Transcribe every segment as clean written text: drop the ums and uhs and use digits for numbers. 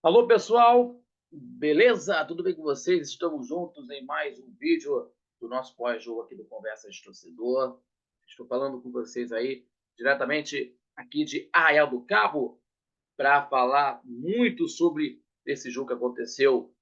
Alô, pessoal, beleza? Tudo bem com vocês? Estamos juntos em mais um vídeo do nosso pós-jogo aqui do Conversa de Torcedor. Estou falando com vocês aí diretamente aqui de Arraial do Cabo para falar muito sobre esse jogo que aconteceu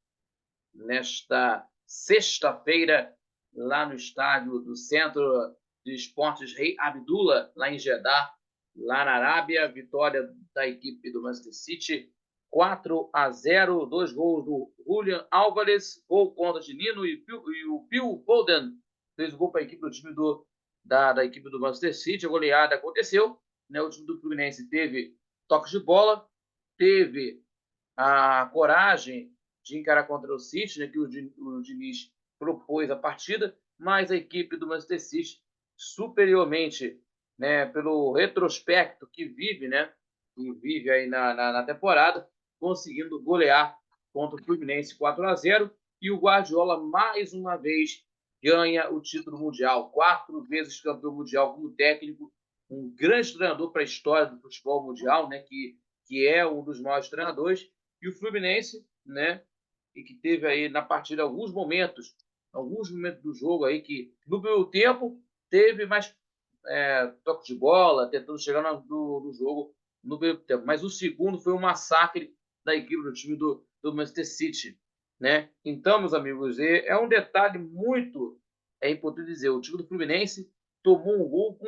nesta sexta-feira lá no estádio do Centro de Esportes Rei Abdullah, lá em Jeddah, lá na Arábia. Vitória da equipe do Manchester City, 4-0, 2 gols do Julian Álvares, gol contra de Nino e o Phil Foden fez o gol para a equipe do time da equipe do Manchester City. A goleada aconteceu, né? O time do Fluminense teve toques de bola, teve a coragem de encarar contra o City, né, que o Diniz propôs a partida, mas a equipe do Manchester City, superiormente, né, pelo retrospecto que vive, né, aí na temporada, conseguindo golear contra o Fluminense 4-0, e o Guardiola, mais uma vez, ganha o título mundial, 4 vezes campeão mundial como técnico, um grande treinador para a história do futebol mundial, né, que é um dos maiores treinadores, e o Fluminense, né, e que teve aí na partida alguns momentos do jogo aí que no primeiro tempo teve mais toque de bola, tentando chegar no jogo no primeiro tempo. Mas o segundo foi um massacre da equipe do time do Manchester City, né? Então, meus amigos, é um detalhe muito importante dizer, o time do Fluminense tomou um gol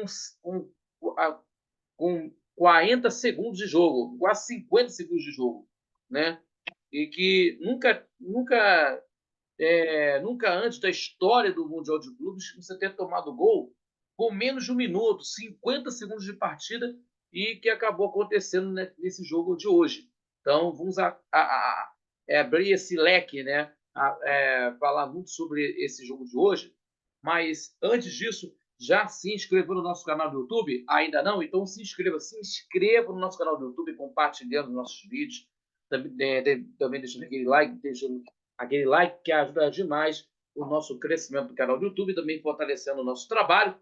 com 40 segundos de jogo, quase 50 segundos de jogo, né? E que nunca antes da história do Mundial de Clubes você ter tomado gol com menos de um minuto, 50 segundos de partida, e que acabou acontecendo, né, nesse jogo de hoje. Então, vamos abrir esse leque, né, falar muito sobre esse jogo de hoje, mas antes disso, já se inscreveu no nosso canal do YouTube? Ainda não? Então se inscreva no nosso canal do YouTube, compartilhando nossos vídeos, também deixando aquele like que ajuda demais o nosso crescimento do canal do YouTube, também fortalecendo o nosso trabalho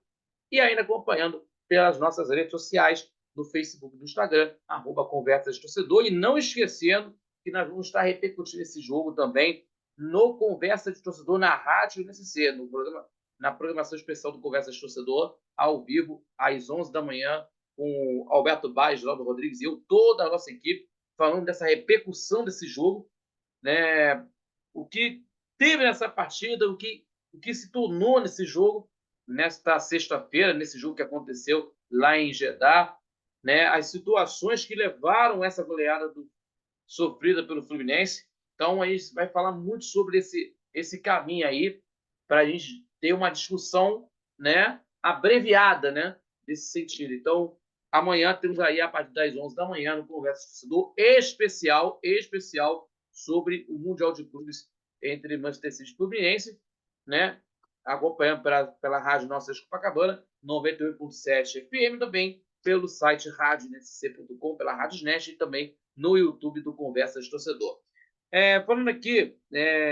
e ainda acompanhando pelas nossas redes sociais, no Facebook e no Instagram, @Conversas de Torcedor. E não esquecendo que nós vamos estar repercutindo esse jogo também no Conversa de Torcedor na Rádio NSC, na programação especial do Conversa de Torcedor, ao vivo, às 11 da manhã, com o Alberto Baes, Geraldo Rodrigues e eu, toda a nossa equipe, falando dessa repercussão desse jogo, né? O que teve nessa partida, o que se tornou nesse jogo, nesta sexta-feira, nesse jogo que aconteceu lá em Jeddah, né? As situações que levaram essa goleada sofrida pelo Fluminense. Então, a gente vai falar muito sobre esse caminho aí, para a gente ter uma discussão, né, abreviada, né, nesse sentido. Então, amanhã temos aí, a partir das 11 da manhã, no Conversa Torcedor especial sobre o Mundial de Clubes entre Manchester City e Fluminense, né, acompanhando pela Rádio Nossa Copacabana, 98.7 FM, também pelo site radionsc.com, pela Radiosnet e também no YouTube do Conversa de Torcedor. Falando aqui,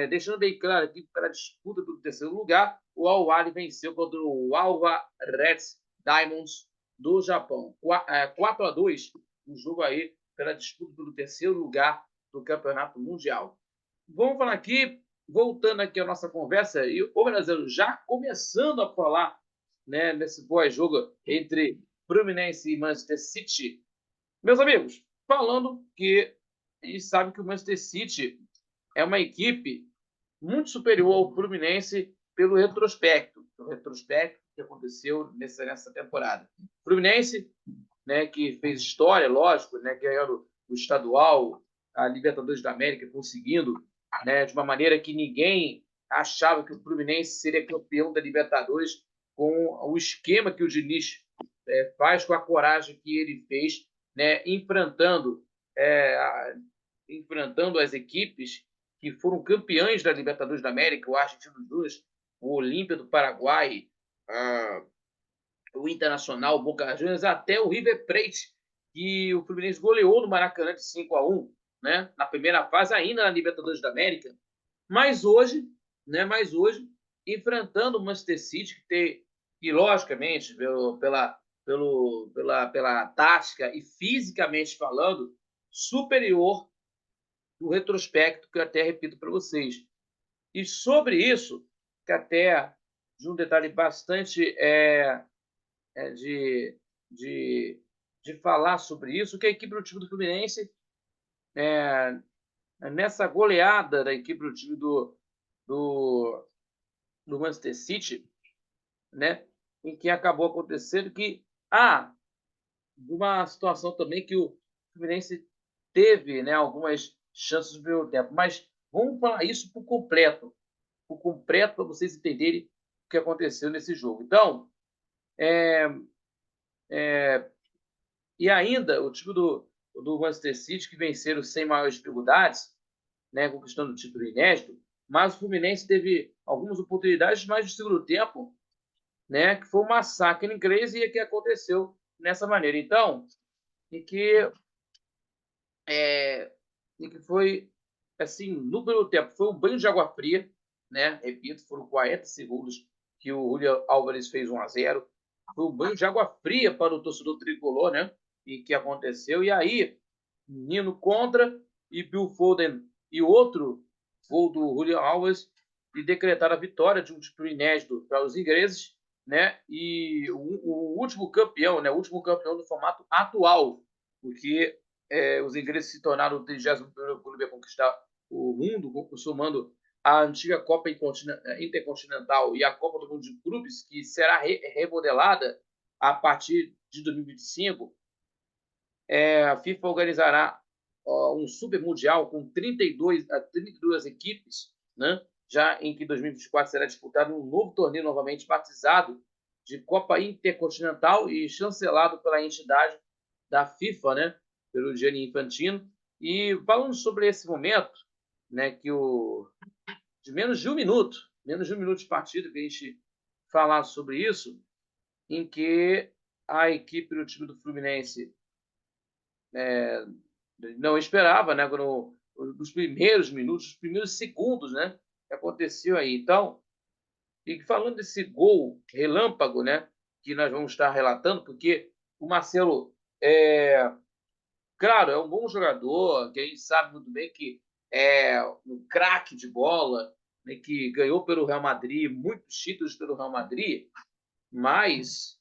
deixando bem claro aqui, pela disputa pelo terceiro lugar, o Al-Ahly venceu contra o Alva Reds Diamonds do Japão. 4-2, um jogo aí pela disputa pelo terceiro lugar do Campeonato Mundial. Vamos falar aqui, voltando aqui à nossa conversa, e o Brasil já começando a falar, né, nesse pós-jogo entre Fluminense e Manchester City. Meus amigos, falando que a gente sabe que o Manchester City é uma equipe muito superior ao Fluminense pelo retrospecto que aconteceu nessa temporada. O Fluminense, né, que fez história, lógico, né, ganhando o estadual, a Libertadores da América, conseguindo, né, de uma maneira que ninguém achava que o Fluminense seria campeão da Libertadores, com o esquema que o Diniz faz, com a coragem que ele fez, né, enfrentando as equipes que foram campeãs da Libertadores da América, o Argentino Júnior, o Olímpia do Paraguai, o Internacional, o Boca Juniors, até o River Plate, que o Fluminense goleou no Maracanã de 5-1, né, na primeira fase, ainda na Libertadores da América. Mas hoje, enfrentando o Manchester City, que logicamente, pela tática e fisicamente falando, superior do retrospecto, que eu até repito para vocês. E sobre isso, que até de um detalhe bastante de, de falar sobre isso, que a equipe do time do Fluminense, nessa goleada da equipe do time do, do Manchester City, né, em que acabou acontecendo que uma situação também que o Fluminense teve, né, algumas chances no primeiro tempo, mas vamos falar isso por completo para vocês entenderem o que aconteceu nesse jogo. Então, e ainda o time do Manchester City, que venceram sem maiores dificuldades, né, conquistando o título inédito, mas o Fluminense teve algumas oportunidades mais no segundo tempo, né, que foi um massacre inglês e que aconteceu nessa maneira. Então, e que, e que foi, assim, no primeiro tempo, foi um banho de água fria, né, repito, foram 40 segundos que o Julián Álvares fez 1-0, foi um banho de água fria para o torcedor tricolor, né, e que aconteceu, e aí, Nino contra, e Bill Foden e outro gol do Julián Álvares, e decretaram a vitória de um título inédito para os ingleses, né, e o último campeão, né, o último campeão do formato atual, porque os ingleses se tornaram o 31º clube a conquistar o mundo, somando a antiga Copa Intercontinental e a Copa do Mundo de Clubes, que será remodelada a partir de 2025. A FIFA organizará um Super Mundial com 32 equipes, né? Já em que 2024 será disputado um novo torneio novamente batizado de Copa Intercontinental e chancelado pela entidade da FIFA, né? Pelo Gianni Infantino. E falando sobre esse momento, né, de menos de um minuto de partida, que a gente falar sobre isso, em que a equipe do time do Fluminense não esperava, né? Nos primeiros minutos, os primeiros segundos, né? Que aconteceu aí. Então, e falando desse gol relâmpago, né? Que nós vamos estar relatando, porque o Marcelo, claro, é um bom jogador, que a gente sabe muito bem que é um craque de bola, né, que ganhou pelo Real Madrid, muitos títulos pelo Real Madrid, mas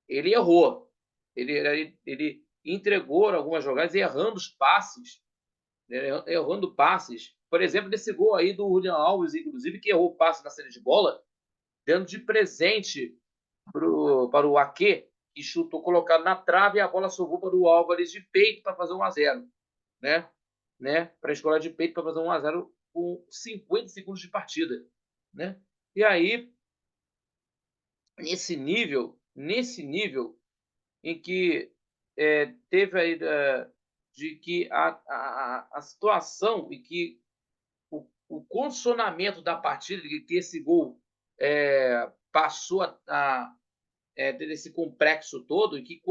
ele errou. Ele entregou algumas jogadas errando os passes, errando passes. Por exemplo, nesse gol aí do Julián Alves, inclusive, que errou o passe na saída de bola, dando de presente para o Ake, que chutou colocado na trave e a bola sobrou para o Álvares de peito para fazer 1-0. Né? Para a escola de peito para fazer 1-0 com 50 segundos de partida. Né? E aí, nesse nível em que teve aí de que a situação e que o condicionamento da partida, que esse gol passou a ter esse complexo todo e que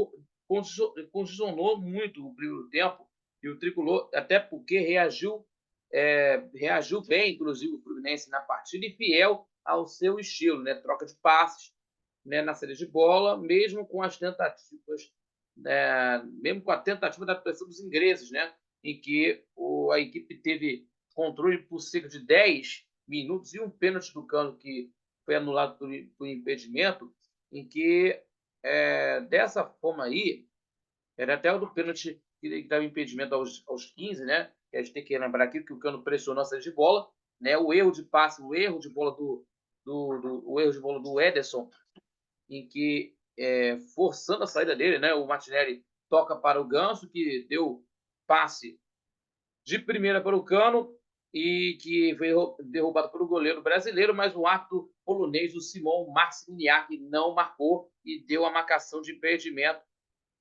condicionou muito o primeiro tempo e o Tricolor, até porque reagiu bem, inclusive o Fluminense na partida e fiel ao seu estilo, né? Troca de passes, né, na saída de bola, mesmo com as tentativas, mesmo com a tentativa da pressão dos ingleses, né, em que a equipe teve controle por cerca de 10 minutos e um pênalti do Cano que foi anulado por impedimento, em que dessa forma aí, era até o do pênalti que dava impedimento aos 15, né? Que a gente tem que lembrar aqui que o Cano pressionou a saída de bola, né? O erro de passe, o erro de bola o erro de bola do Ederson, em que, forçando a saída dele, né, o Martinelli toca para o Ganso, que deu passe de primeira para o Cano e que foi derrubado pelo goleiro brasileiro, mas o árbitro polonês, o Simon Marciniak, não marcou e deu a marcação de impedimento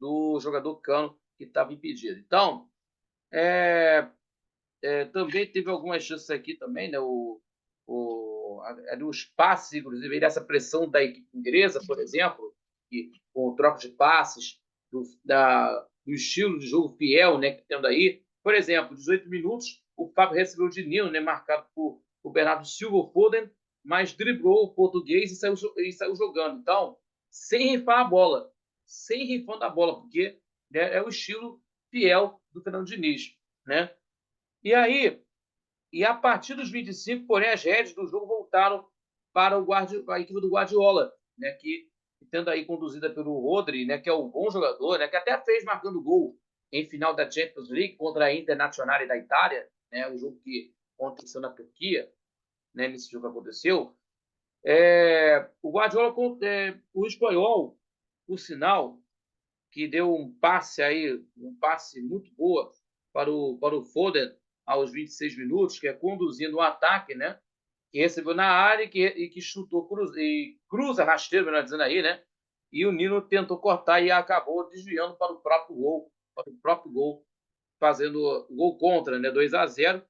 do jogador Cano, que estava impedido. Então, também teve algumas chances aqui também, né? Os passes, inclusive, essa pressão da equipe inglesa, por exemplo, que, com o troco de passes, do estilo de jogo fiel, né, que tendo aí. Por exemplo, 18 minutos, o Fábio recebeu de Nino, né, marcado por o Bernardo Silva Foden, mas driblou o português e saiu jogando. Então, sem rifar a bola, sem rifando a bola, porque, né, é o estilo fiel do Fernando Diniz, né? E aí, e a partir dos 25, porém, as rédeas do jogo voltaram para a equipe do Guardiola, né, que tendo aí conduzida pelo Rodri, né, que é um bom jogador, né, que até fez marcando gol em final da Champions League contra a Internazionale da Itália, né, o jogo que aconteceu na Turquia, né, nesse jogo aconteceu. O Guardiola, o espanhol, por sinal, que deu um passe muito boa para o Foden aos 26 minutos, que é conduzindo o ataque, né? Que recebeu na área e que chutou e cruza rasteiro, melhor dizendo aí, né? E o Nino tentou cortar e acabou desviando para o próprio gol, fazendo o gol contra, né? 2-0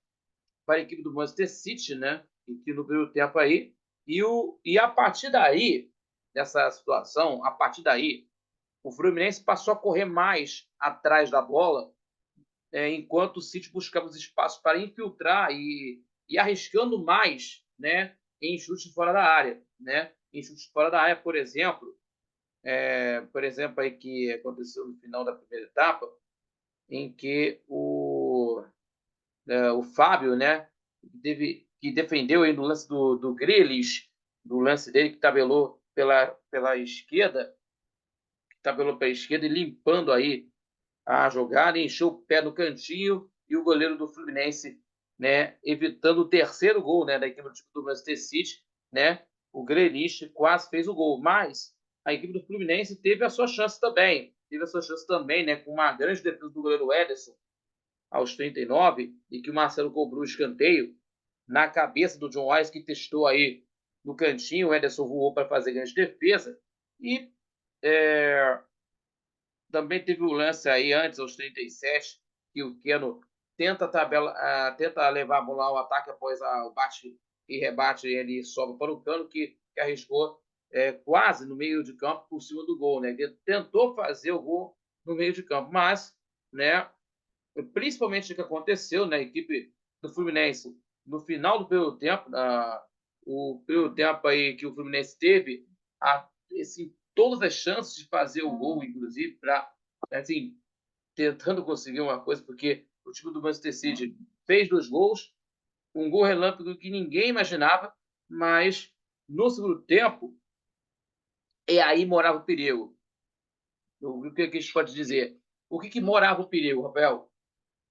para a equipe do Manchester City, né? E que no primeiro tempo aí. E a partir daí, dessa situação, a partir daí, o Fluminense passou a correr mais atrás da bola, enquanto o City buscava os espaços para infiltrar e arriscando mais, né, em chutes fora da área, né? Em chutes fora da área, por exemplo aí que aconteceu no final da primeira etapa, em que o Fábio, né, que defendeu aí no lance do Grealish, do lance dele que tabelou pela esquerda, e limpando aí a jogada, encheu o pé no cantinho e o goleiro do Fluminense, né, evitando o terceiro gol, né, da equipe do Manchester City, né, o Grealish quase fez o gol, mas a equipe do Fluminense teve a sua chance também, né, com uma grande defesa do goleiro Ederson aos 39 e que o Marcelo cobrou o escanteio na cabeça do John Wise, que testou aí no cantinho, o Ederson voou para fazer grande defesa e é, também teve o lance aí antes, aos 37, que o Keno tenta levar a bola ao ataque após o bate e rebate, e ele sobe para o Cano, que arriscou quase no meio de campo por cima do gol, né? Ele tentou fazer o gol no meio de campo, mas, né, principalmente o que aconteceu na equipe do Fluminense no final do primeiro tempo, o primeiro tempo aí que o Fluminense teve, assim, todas as chances de fazer o gol, inclusive, para, assim, tentando conseguir uma coisa, porque o time do Manchester City fez 2 gols, um gol relâmpago que ninguém imaginava, mas no segundo tempo, aí morava o perigo. O que a gente pode dizer? O que morava o perigo, Rafael?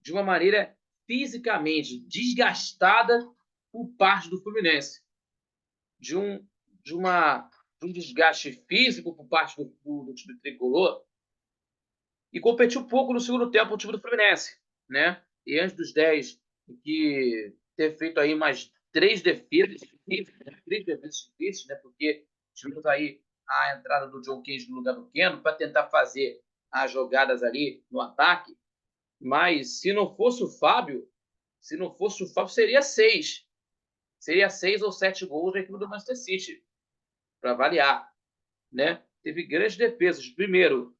De uma maneira fisicamente desgastada por parte do Fluminense, de um, de uma, de um desgaste físico por parte do time tricolor, e competiu pouco no segundo tempo o time do Fluminense, né? E antes dos 10, que ter feito aí mais 3 defesas difíceis, né? Porque tivemos aí a entrada do John Keynes no lugar do Keno para tentar fazer as jogadas ali no ataque, mas se não fosse o Fábio, seria 6. Seria 6 ou 7 gols da equipe do Manchester City, para variar, né? Teve grandes defesas. Primeiro,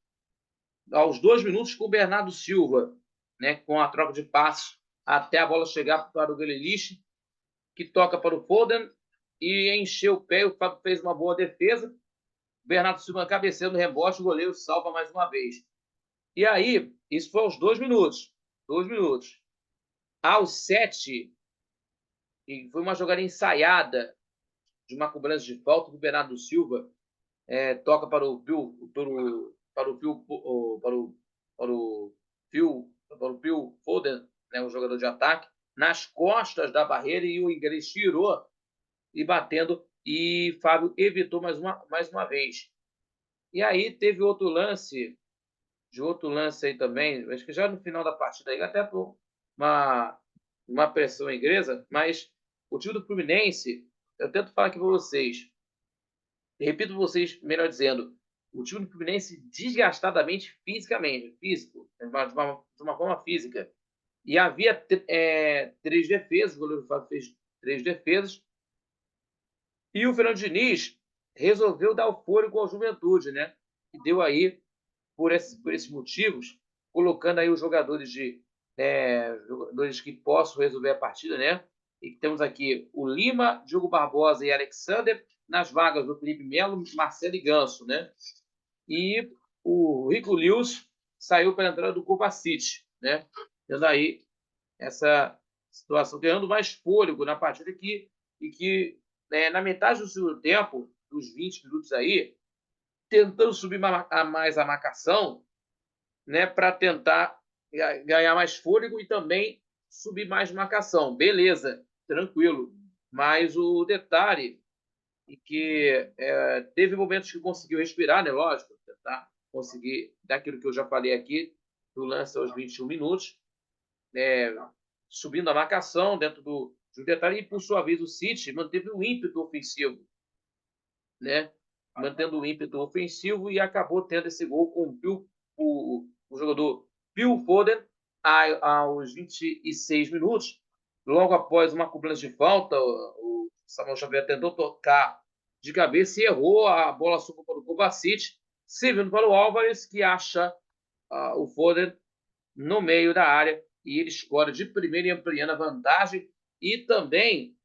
aos 2 minutos, com o Bernardo Silva, né? Com a troca de passos, até a bola chegar para o Grealish, que toca para o Foden e encheu o pé. O Fábio fez uma boa defesa. O Bernardo Silva cabeceando no rebote, o goleiro salva mais uma vez. E aí, isso foi aos 2 minutos. 2 minutos. Aos 7, e foi uma jogada ensaiada de uma cobrança de falta do Bernardo Silva, toca para o Phil Foden, né, o jogador de ataque, nas costas da barreira, e o inglês tirou e batendo, e Fábio evitou mais uma vez. E aí teve outro lance aí também, acho que já no final da partida, aí, até por uma pressão inglesa, mas o time do Fluminense, eu tento falar aqui para vocês, repito vocês, melhor dizendo, o time do Fluminense desgastadamente físico, de uma forma física. E havia 3 defesas, o goleiro Fábio fez 3 defesas, e o Fernando Diniz resolveu dar o fôlego à Juventude, né? E deu aí, por esses motivos, colocando aí os jogadores que possam resolver a partida, né? E temos aqui o Lima, Diogo Barbosa e Alexander, nas vagas do Felipe Melo, Marcelo e Ganso, né? E o Rico Lewis saiu para a entrada do Kovacic, né? Tendo aí essa situação, ganhando mais fôlego na partida e que na metade do segundo tempo, dos 20 minutos aí, tentando subir mais a marcação, né, para tentar ganhar mais fôlego e também subir mais marcação. Beleza, tranquilo. Mas o detalhe é que teve momentos que conseguiu respirar, né? Lógico, tentar conseguir, daquilo que eu já falei aqui, do lance aos 21 minutos, subindo a marcação dentro do detalhe, e por sua vez o City manteve o ímpeto ofensivo, né? Mantendo o ímpeto ofensivo e acabou tendo esse gol com o jogador Phil Foden aos 26 minutos. Logo após uma cobrança de falta, o Samuel Xavier tentou tocar de cabeça e errou, a bola subiu para o Kovacic, servindo para o Álvares, que acha o Foden no meio da área e ele escora de primeira e ampliando a vantagem. E também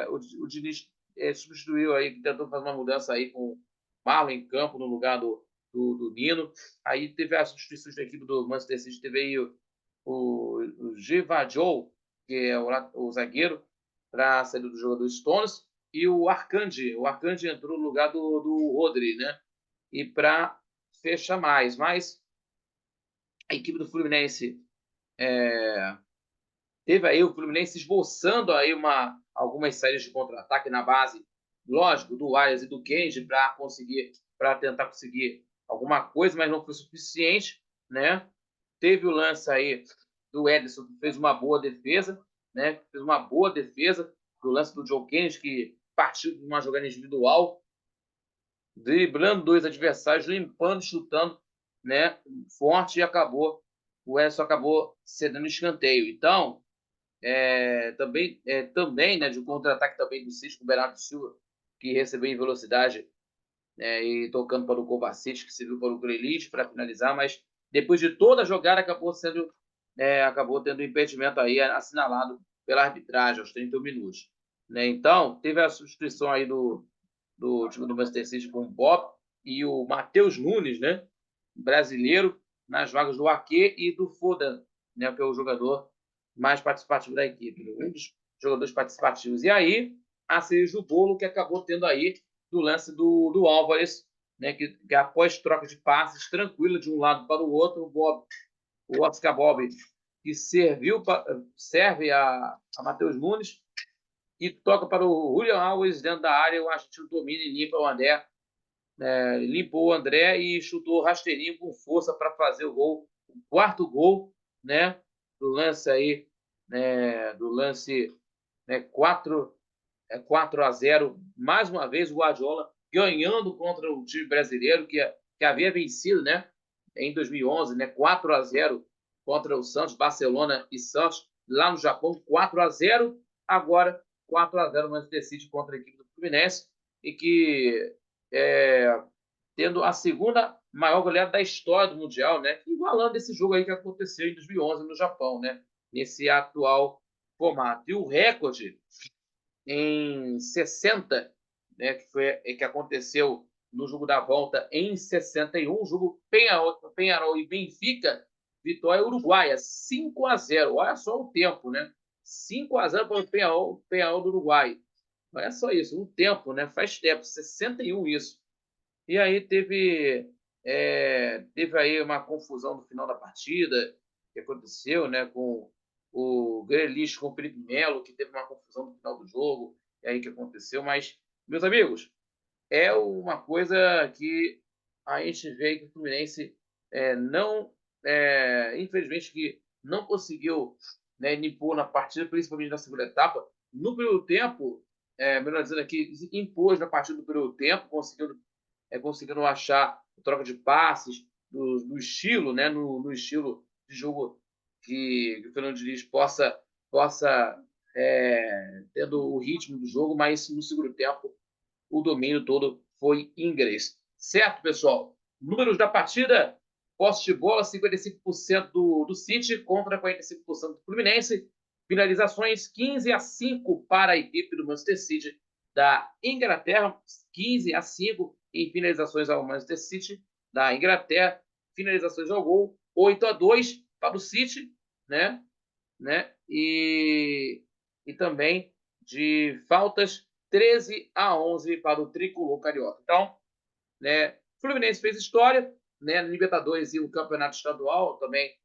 o Diniz substituiu aí, que tentou fazer uma mudança aí com o Marlon em campo no lugar do Nino. Aí teve as substituições da equipe do Manchester City, teve aí o Gvardiol, que é o zagueiro, para a saída do jogador Stones, e o Arcandi. O Arcandi entrou no lugar do Rodri, né? E para fechar mais. Mas a equipe do Fluminense teve aí o Fluminense esboçando aí algumas saídas de contra-ataque na base, lógico, do Arias e do Kenji para tentar conseguir alguma coisa, mas não foi suficiente, né? Teve o lance aí do Ederson, que fez uma boa defesa, né? Fez uma boa defesa do lance do Joe Kenji, que partiu de uma jogada individual, driblando dois adversários, limpando, chutando, né? Forte, e o Ederson acabou cedendo escanteio. Então, também, né, de um contra-ataque também do City com o Bernardo Silva, que recebeu em velocidade, e tocando para o Kovacic, que serviu para o Grealish para finalizar, mas depois de toda a jogada acabou tendo impedimento aí assinalado pela arbitragem aos 31 minutos, né? Então, teve a substituição aí do time do Manchester City com o Bob e o Matheus Nunes, né, brasileiro, nas vagas do Ake e do Foden, né, que é o jogador mais participativo da equipe, um dos jogadores participativos. E aí, a cereja do bolo que acabou tendo aí do lance do Álvares, né, que após troca de passes tranquila de um lado para o outro, o Oscar Bob, que serve a Matheus Nunes, e toca para o Julian Alves dentro da área. O argentino domina e limpa o André. Limpou o André e chutou rasteirinho com força para fazer o gol. O quarto gol, né? Do lance aí, do lance 4-0. Mais uma vez o Guardiola ganhando contra o time brasileiro que havia vencido, né? Em 2011, né? 4-0 contra o Santos, Barcelona e Santos, lá no Japão, 4-0. Agora 4-0 no Manchester City contra a equipe do Fluminense, e que tendo a segunda maior goleada da história do Mundial, né? Igualando esse jogo aí que aconteceu em 2011 no Japão, né? Nesse atual formato. E o recorde em 60, né? Que aconteceu no jogo da volta em 61, jogo Peñarol e Benfica, vitória uruguaia, 5-0. Olha só o tempo, né? 5-0 para o Peñarol do Uruguai. Olha só isso, um tempo, né? Faz tempo, 61 isso. E aí teve aí uma confusão no final da partida, que aconteceu, né, com o Grealish com o Felipe Melo, que teve uma confusão no final do jogo, e aí que aconteceu. Mas, meus amigos, é uma coisa que a gente vê que o Fluminense não, infelizmente, que não conseguiu, né, impor na partida, principalmente na segunda etapa. No primeiro tempo, melhor dizendo aqui, impôs na partida do primeiro tempo, conseguindo achar troca de passes do estilo, né, no estilo de jogo que o Fernando Diniz possa tendo o ritmo do jogo, mas no segundo tempo o domínio todo foi inglês. Certo, pessoal? Números da partida: posse de bola 55% do City contra 45% do Fluminense. Finalizações 15-5 para a equipe do Manchester City da Inglaterra, 15-5 em finalizações ao Manchester City da Inglaterra. Finalizações ao gol, 8-2 para o City, né? e também de faltas 13-11 para o tricolor carioca. Então, né, o Fluminense fez história, né, no Libertadores e o Campeonato Estadual também,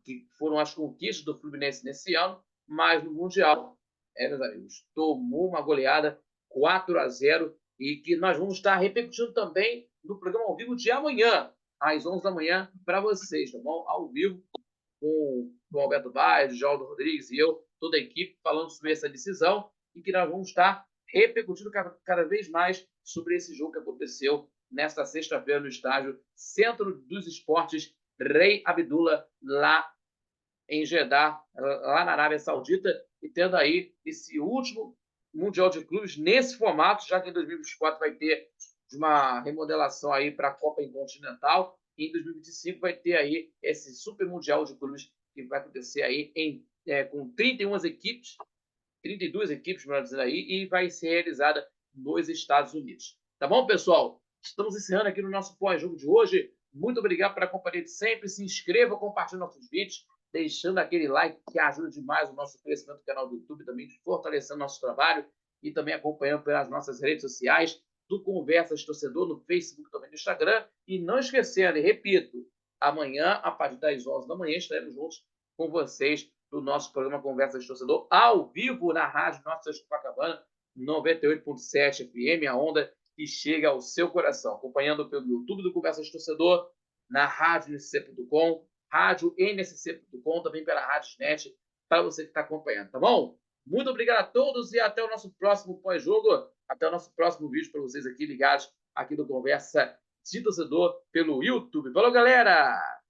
que foram as conquistas do Fluminense nesse ano, mas no Mundial, meus amigos, tomou uma goleada 4-0 e que nós vamos estar repercutindo também no programa ao vivo de amanhã, às 11 da manhã, para vocês, tá bom? Ao vivo, com o Alberto Baez, o Geraldo Rodrigues e eu, toda a equipe, falando sobre essa decisão e que nós vamos estar repercutindo cada vez mais sobre esse jogo que aconteceu nesta sexta-feira no estádio Centro dos Esportes Rei Abdullah, lá em Jeddah, lá na Arábia Saudita, e tendo aí esse último Mundial de Clubes nesse formato, já que em 2024 vai ter uma remodelação aí para a Copa Intercontinental, e em 2025 vai ter aí esse Super Mundial de Clubes que vai acontecer aí com 31 equipes, 32 equipes, melhor dizendo aí, e vai ser realizada nos Estados Unidos. Tá bom, pessoal? Estamos encerrando aqui no nosso pós-jogo de hoje. Muito obrigado pela companhia de sempre. Se inscreva, compartilhe nossos vídeos, deixando aquele like que ajuda demais o nosso crescimento do canal do YouTube, também fortalecendo nosso trabalho e também acompanhando pelas nossas redes sociais do Conversas Torcedor, no Facebook, também no Instagram. E não esquecendo, e repito, amanhã, a partir das 11 da manhã, estaremos juntos com vocês do nosso programa Conversas de Torcedor, ao vivo na Rádio Nossa Copacabana, 98.7 FM, a onda que chega ao seu coração. Acompanhando pelo YouTube do Conversas de Torcedor, na Rádio NSC.com, Rádio NSC.com, também pela Rádio Net, para você que está acompanhando, tá bom? Muito obrigado a todos e até o nosso próximo pós-jogo, até o nosso próximo vídeo para vocês aqui ligados aqui do Conversa de Torcedor pelo YouTube. Falou, galera!